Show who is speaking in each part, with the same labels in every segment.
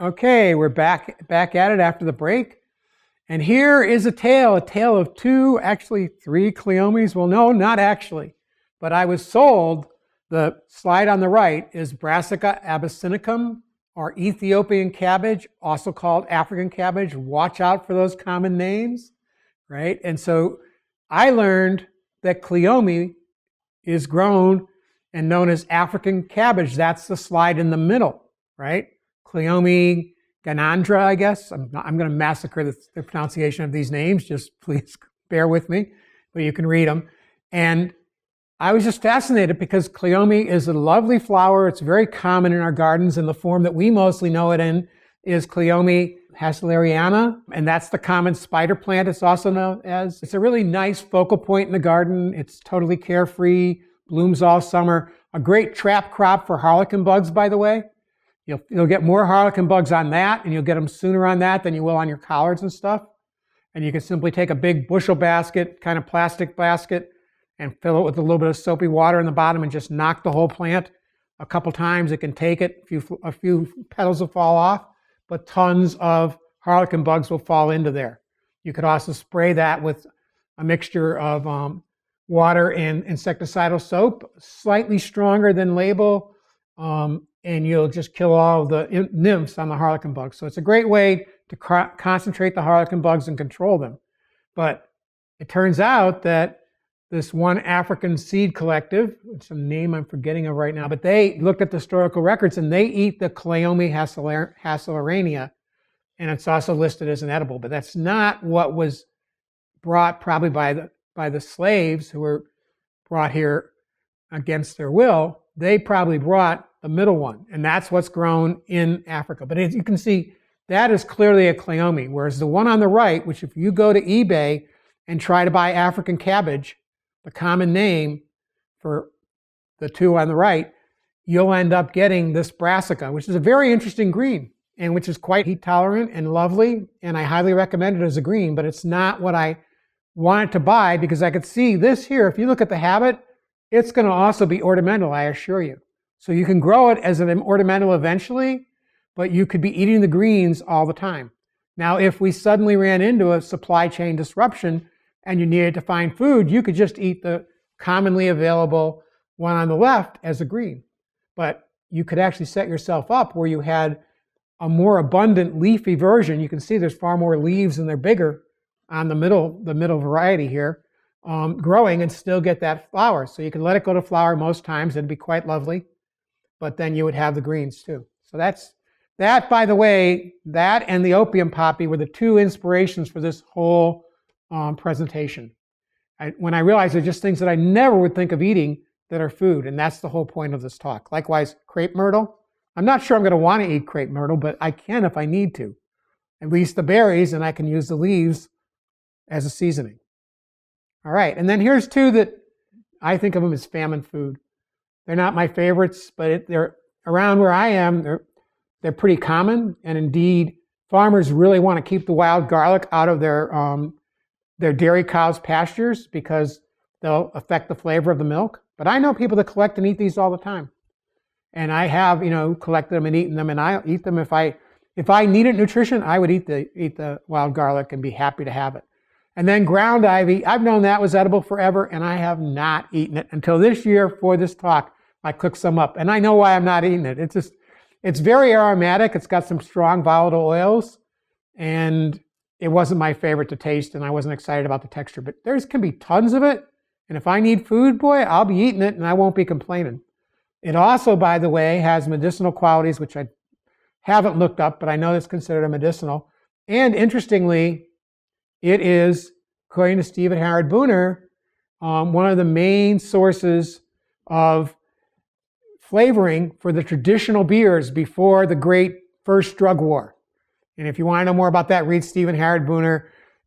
Speaker 1: Okay, we're back at it after the break. And here is a tale of two, actually three Cleomes. Well, no, not actually. But I was sold, the slide on the right is Brassica abyssinicum, or Ethiopian cabbage, also called African cabbage. Watch out for those common names, right? And so I learned that Cleome is grown and known as African cabbage. That's the slide in the middle, right? Cleome ganandra, I guess. I'm going to massacre the pronunciation of these names. Just please bear with me, but you can read them. And I was just fascinated because Cleome is a lovely flower. It's very common in our gardens, and the form that we mostly know it in is Cleome hasleriana, and that's the common spider plant it's also known as. It's a really nice focal point in the garden. It's totally carefree, blooms all summer. A great trap crop for harlequin bugs, by the way. You'll get more harlequin bugs on that, and you'll get them sooner on that than you will on your collards and stuff. And you can simply take a big bushel basket, kind of plastic basket, and fill it with a little bit of soapy water in the bottom and just knock the whole plant a couple times. It can take it, a few petals will fall off, but tons of harlequin bugs will fall into there. You could also spray that with a mixture of water and insecticidal soap, slightly stronger than label, and you'll just kill all the nymphs on the harlequin bugs. So it's a great way to concentrate the harlequin bugs and control them. But it turns out that this one African seed collective, which is a name I'm forgetting of right now, but they looked at the historical records and they eat the Cleome haslerania, and it's also listed as an edible. But that's not what was brought probably by the slaves who were brought here against their will. They probably brought the middle one, and that's what's grown in Africa. But as you can see, that is clearly a Cleome, whereas the one on the right, which if you go to eBay and try to buy African cabbage, the common name for the two on the right, you'll end up getting this brassica, which is a very interesting green and which is quite heat tolerant and lovely. And I highly recommend it as a green, but it's not what I wanted to buy because I could see this here. If you look at the habit, it's going to also be ornamental, I assure you. So you can grow it as an ornamental eventually, but you could be eating the greens all the time. Now, if we suddenly ran into a supply chain disruption and you needed to find food, you could just eat the commonly available one on the left as a green. But you could actually set yourself up where you had a more abundant leafy version. You can see there's far more leaves and they're bigger on the middle variety here, growing and still get that flower. So you can let it go to flower most times. It'd be quite lovely, but then you would have the greens too. So that, by the way, that and the opium poppy were the two inspirations for this whole presentation. When I realized they're just things that I never would think of eating that are food, and that's the whole point of this talk. Likewise, crepe myrtle. I'm not sure I'm going to want to eat crepe myrtle, but I can if I need to. At least the berries, and I can use the leaves as a seasoning. All right, and then here's two that I think of them as famine food. They're not my favorites, but they're around where I am. They're pretty common, and indeed, farmers really want to keep the wild garlic out of their dairy cows' pastures because they'll affect the flavor of the milk. But I know people that collect and eat these all the time. And I have, collected them and eaten them, and I eat them if I needed nutrition, I would eat the wild garlic and be happy to have it. And then ground ivy, I've known that was edible forever, and I have not eaten it until this year for this talk. I cooked some up, and I know why I'm not eating it. It's very aromatic. It's got some strong volatile oils, and it wasn't my favorite to taste, and I wasn't excited about the texture. But there can be tons of it, and if I need food, boy, I'll be eating it, and I won't be complaining. It also, by the way, has medicinal qualities, which I haven't looked up, but I know it's considered a medicinal. And interestingly, it is, according to Stephen Harrod Booner, one of the main sources of flavoring for the traditional beers before the great first drug war. And if you want to know more about that, read Stephen Harrod Booner.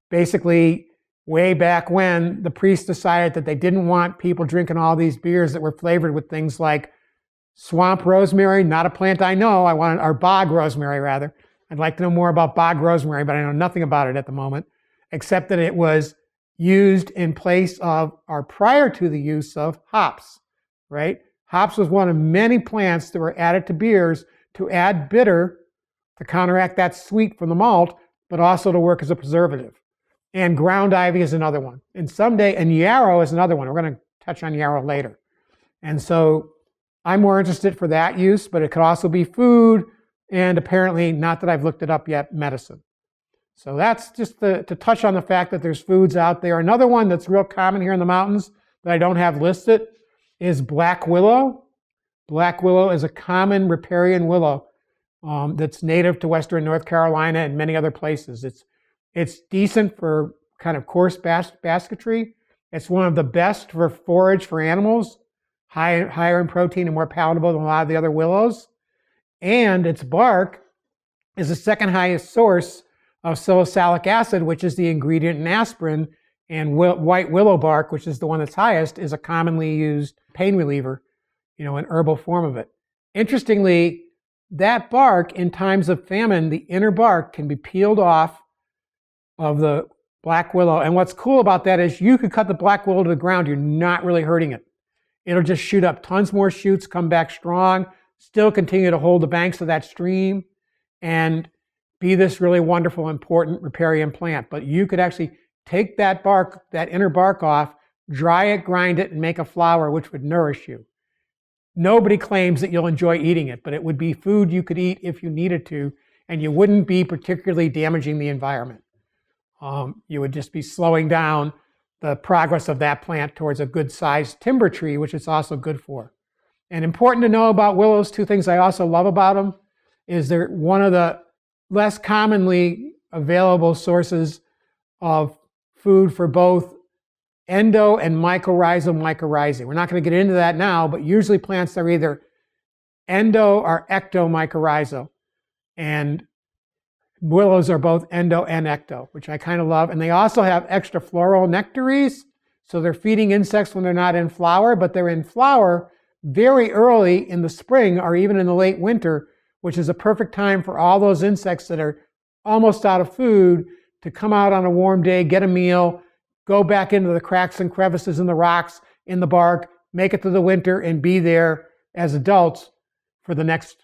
Speaker 1: Basically, way back when the priests decided that they didn't want people drinking all these beers that were flavored with things like swamp rosemary, not a plant I know, or bog rosemary rather. I'd like to know more about bog rosemary, but I know nothing about it at the moment, except that it was used in place of, or prior to the use of hops, right? Hops was one of many plants that were added to beers to add bitter to counteract that sweet from the malt, but also to work as a preservative. And ground ivy is another one. And yarrow is another one. We're going to touch on yarrow later. And so I'm more interested for that use, but it could also be food, and apparently, not that I've looked it up yet, medicine. So that's just to touch on the fact that there's foods out there. Another one that's real common here in the mountains that I don't have listed is black willow. Black willow is a common riparian willow that's native to western North Carolina and many other places. It's decent for kind of coarse basketry. It's one of the best for forage for animals, higher in protein and more palatable than a lot of the other willows. And its bark is the second highest source of salicylic acid, which is the ingredient in aspirin, and white willow bark, which is the one that's highest, is a commonly used pain reliever, an herbal form of it. Interestingly, that bark, in times of famine, the inner bark can be peeled off of the black willow. And what's cool about that is you could cut the black willow to the ground. You're not really hurting it. It'll just shoot up tons more shoots, come back strong, still continue to hold the banks of that stream, and be this really wonderful, important riparian plant. But you could actually take that bark, that inner bark off, dry it, grind it, and make a flour which would nourish you. Nobody claims that you'll enjoy eating it, but it would be food you could eat if you needed to, and you wouldn't be particularly damaging the environment. You would just be slowing down the progress of that plant towards a good-sized timber tree, which it's also good for. And important to know about willows, two things I also love about them, is they're one of the less commonly available sources of food for both endo and mycorrhizal mycorrhizae. We're not going to get into that now, but usually plants are either endo or ectomycorrhizal. And willows are both endo and ecto, which I kind of love. And they also have extra floral nectaries. So they're feeding insects when they're not in flower, but they're in flower very early in the spring or even in the late winter, which is a perfect time for all those insects that are almost out of food to come out on a warm day, get a meal, go back into the cracks and crevices in the rocks, in the bark, make it through the winter, and be there as adults for the next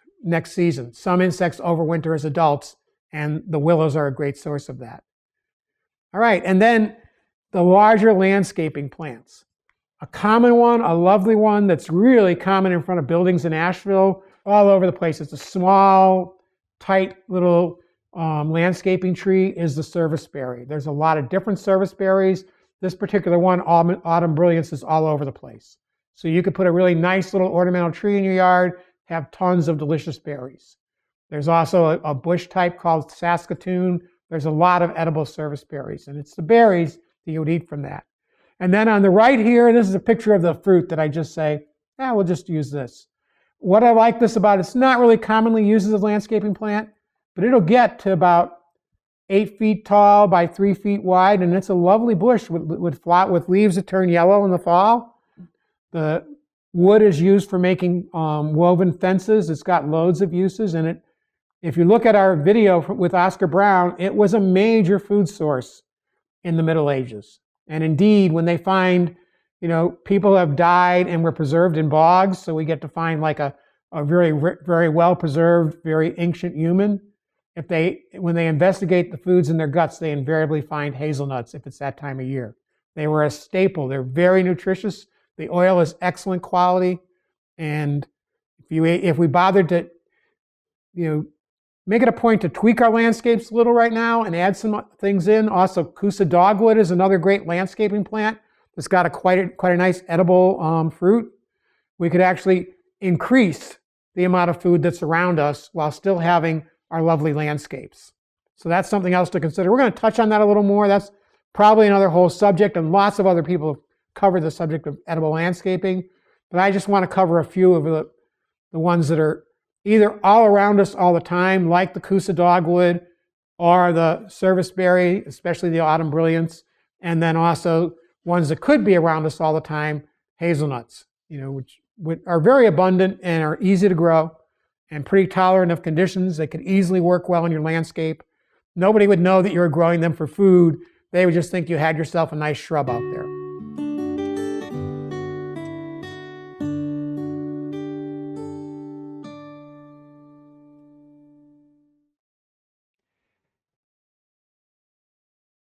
Speaker 1: season. Some insects overwinter as adults, and the willows are a great source of that. All right, and then the larger landscaping plants. A common one, a lovely one that's really common in front of buildings in Asheville, all over the place. It's a small, tight little landscaping tree is the serviceberry. There's a lot of different serviceberries. This particular one, autumn brilliance, is all over the place. So you could put a really nice little ornamental tree in your yard, have tons of delicious berries. There's also a bush type called Saskatoon. There's a lot of edible serviceberries, and it's the berries that you would eat from that. And then on the right here, this is a picture of the fruit that I just say, we'll just use this. What I like this about, it's not really commonly used as a landscaping plant, but it'll get to about 8 feet tall by 3 feet wide, and it's a lovely bush with leaves that turn yellow in the fall. The wood is used for making woven fences. It's got loads of uses, and if you look at our video with Osker Brown, it was a major food source in the Middle Ages. And indeed, when they find, people have died and were preserved in bogs, so we get to find like a very, very well-preserved, very ancient human. When they investigate the foods in their guts, they invariably find hazelnuts if it's that time of year. They were a staple. They're very nutritious. The oil is excellent quality. And if we bothered to, make it a point to tweak our landscapes a little right now and add some things in. Also, Coosa dogwood is another great landscaping plant that's got quite a nice edible fruit. We could actually increase the amount of food that's around us while still having our lovely landscapes. So that's something else to consider. We're going to touch on that a little more. That's probably another whole subject, and lots of other people have covered the subject of edible landscaping. But I just want to cover a few of the ones that are either all around us all the time, like the Coosa dogwood or the serviceberry, especially the autumn brilliance, and then also ones that could be around us all the time, hazelnuts, which are very abundant and are easy to grow and pretty tolerant of conditions. They could easily work well in your landscape. Nobody would know that you were growing them for food. They would just think you had yourself a nice shrub out there.